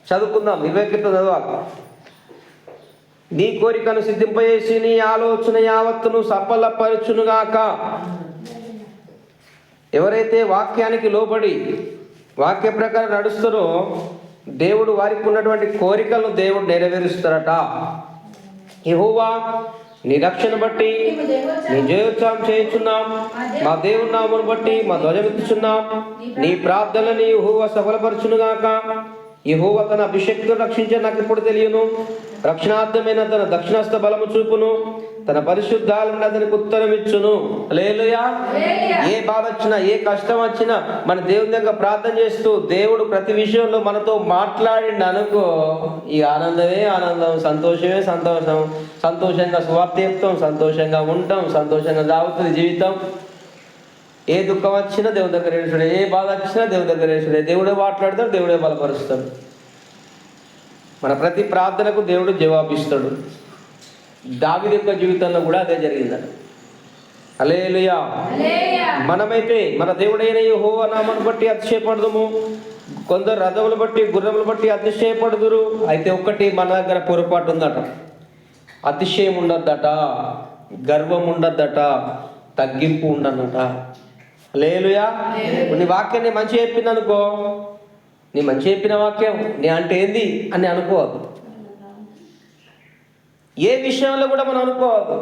చదువుకుందాం. 20 కీర్తన చదవాలి. నీ కోరికను సిద్ధింపజేసి నీ ఆలోచన యావత్తును సఫలపరచునుగాక. ఎవరైతే వాక్యానికి లోబడి వాక్య ప్రకారం నడుస్తారో దేవుడు వారికి ఉన్నటువంటి కోరికలను దేవుడు నెరవేరుస్తారట. యెహోవా నీ రక్షణ బట్టి నీ జయోత్సవం చేయుచున్నాం, మా దేవుని నామమును బట్టి మా ధ్వజమెత్తుచున్నాం. నీ ప్రార్థనని యెహోవా సఫలపరచునుగాక. యెహోవా తన అభిషేక్తును రక్షించే నాకు ఇప్పుడు తెలియను. రక్షణార్థమైన తన దక్షిణాస్త బలము చూపును, తన పరిశుద్ధాలను అతనికి ఉత్తరం ఇచ్చును. హల్లెలూయా. ఏ బాధ వచ్చినా ఏ కష్టం వచ్చినా మన దేవుని దగ్గర ప్రార్థన చేస్తూ దేవుడు ప్రతి విషయంలో మనతో మాట్లాడిండు అనుకో, ఈ ఆనందమే ఆనందం, సంతోషమే సంతోషం. సంతోషంగా సువార్త చెప్తాం, సంతోషంగా ఉంటాం, సంతోషంగా సాగుతుంది జీవితం. ఏ దుఃఖం వచ్చినా దేవుని దగ్గర ఏడుచుడే, ఏ బాధ వచ్చినా దేవుని దగ్గర ఏడుచుడే. దేవుడే మాట్లాడతాడు, దేవుడే బలపరుస్తాడు. మన ప్రతి ప్రార్థనకు దేవుడు జవాబిస్తాడు. దావీదు యొక్క జీవితంలో కూడా అదే జరిగిందట. హల్లెలూయా. మనమైతే మన దేవుడైన యెహోవా నామమును బట్టి అతిశయపడదుము. కొందరు రథములు బట్టి గుర్రములు బట్టి అతిశయపడుదురు. అయితే ఒక్కటి మన దగ్గర పొరపాటు ఉందట. అతిశయం ఉండద్దట, గర్వం ఉండద్దట, తగ్గింపు ఉండదట. హల్లెలూయా. నీ వాక్యాన్ని మంచి చెప్పింది అనుకో, నీ మంచి చెప్పిన వాక్యం నీ అంటే ఏంది అని అనుకోవద్దు. ఏ విషయంలో కూడా మనం అనుకోవద్దు.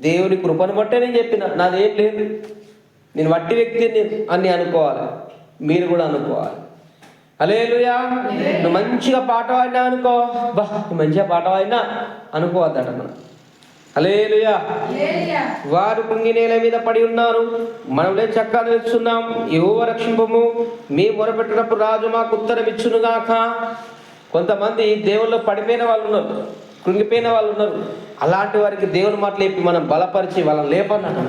దేవుని కృపను బట్టే నేను చెప్పిన, నాదేం లేదు, నేను వట్టి వ్యక్తిని అని అనుకోవాలి. మీరు కూడా అనుకోవాలి. హల్లెలూయా. నువ్వు మంచిగా పాట పాడినా అనుకో, బా నువ్వు మంచిగా పాట పాడినా అనుకోవద్దట మనం. హల్లెలూయా. వారు కుంగి నేల మీద పడి ఉన్నారు, మనమే చక్కా నిలుచున్నాం. యెహోవా రక్షింపము, మీ మొరపెట్టినప్పుడు రాజు మాకు ఉత్తరం ఇచ్చునుగాక. కొంతమంది దేవుళ్ళు పడిపోయిన వాళ్ళు ఉన్నారు, కృంగిపోయిన వాళ్ళు ఉన్నారు. అలాంటి వారికి దేవుని మాటలు చెప్పి మనం బలపరిచి వాళ్ళని లేపన్నాను.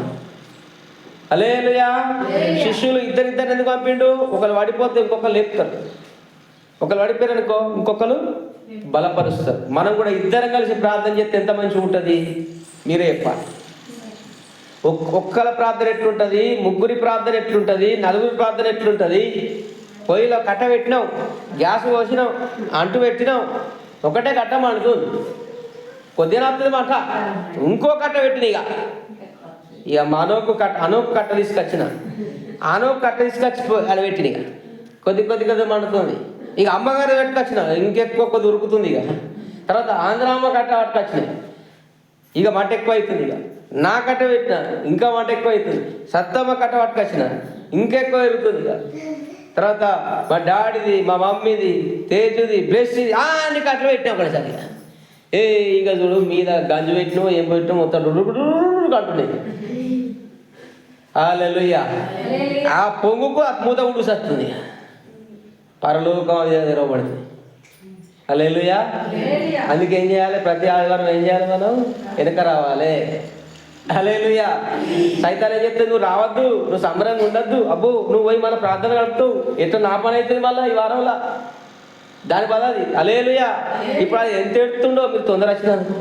హల్లెలూయా. శిష్యులు ఇద్దరిద్దరు ఎందుకు పంపిండు? ఒకరు పడిపోతే ఇంకొకరు లేపుతారు, ఒకరు పడిపోయారు అనుకో ఇంకొకరు బలపరుస్తారు. మనం కూడా ఇద్దరం కలిసి ప్రార్థన చేస్తే ఎంత మంచిగా ఉంటుంది మీరే చెప్పాలి. ఒక్కల ప్రార్థన ఎట్లుంటుంది, ముగ్గురి ప్రార్థన ఎట్లుంటుంది, నలుగురి ప్రార్థన ఎట్లుంటుంది. పొయ్యిలో కట్ట పెట్టినావు, గ్యాస్ పోసినావు, అంటు పెట్టినావు, ఒకటే కట్ట మండుతుంది. కొద్దిగా వస్తుంది మాట, ఇంకో కట్ట పెట్టిన. ఇక మనోకు కట్ట తీసుకొచ్చిన, అనోకు కట్ట తీసుకొచ్చి అది పెట్టిన. కొద్ది కొద్ది మండుతుంది. ఇక అమ్మగారు పెట్టుకొచ్చిన, ఇంకెక్కువ కొద్ది ఉరుకుతుంది. ఇక తర్వాత ఆంధ్రామ్మ కట్ట పట్టుకొచ్చినాయి, ఇక మంట ఎక్కువ అవుతుంది. ఇక నా కట్ట పెట్టిన, ఇంకా మంట ఎక్కువ అవుతుంది. సత్తమ్మ కట్ట పట్టుకొచ్చిన, ఇంకెక్కువ ఎరుగుతుంది. ఇక తర్వాత మా డాడీది, మా మమ్మీది, తేజుది, బ్లెస్ది అన్ని కట్టలు పెట్టినా ఒకటిసారి. ఇక చూడు మీద గంజు పెట్టినావు, ఏం పెట్టినా మొత్తం కంటున్నాయి. హల్లెలూయా. ఆ పొంగుకు ఆ మూత ఉడుసొస్తుంది, పరలోకం అది తెరవబడుతుంది. హల్లెలూయా. అందుకే ఏం చేయాలి? ప్రతి ఆదివారం ఏం చేయాలి? మనం వెనక రావాలి. హల్లెలూయా. సైతాన్ ఏం చెప్తే నువ్వు రావద్దు, నువ్వు సంబరంగా ఉండద్దు, అబ్బో నువ్వు పోయి మన ప్రార్థన గడుపుతావు, ఎట్లా నా పని అవుతుంది మళ్ళీ ఈ వారంలో, దాని పద అది. హల్లెలూయా. ఇప్పుడు అది ఎంత ఎడుతుండో మీరు తొందర వచ్చినాను,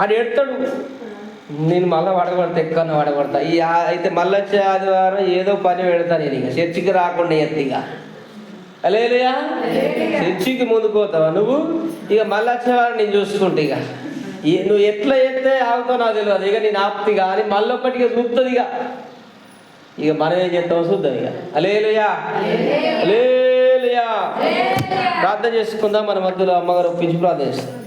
అది ఎడతాడు. నేను మళ్ళీ వడగొడతా, ఎక్కడ వడగొడతా. అయితే మళ్ళీ వచ్చే ఆదివారం ఏదో పని పెడతా నేను, ఇక చర్చికి రాకుండా ఎత్తిగా. హల్లెలూయా. చర్చికి ముందుకు పోతావా నువ్వు? ఇక మళ్ళీ వచ్చేవారు నేను చూసుకుంటే, ఇక నువ్వు ఎట్లా ఎత్తే ఆగుతావు నాకు తెలియదు. ఇక నేను ఆపుతి కానీ మళ్ళీ ఒక్కటిగా చూస్తుంది. ఇక మనం ఏం చేస్తామో చూద్దాం. ఇక హల్లెలూయా. హల్లెలూయా. ప్రార్థన చేసుకుందాం. మన మధ్యలో అమ్మగారు ఒప్పించి ప్రార్థన చేస్తాం.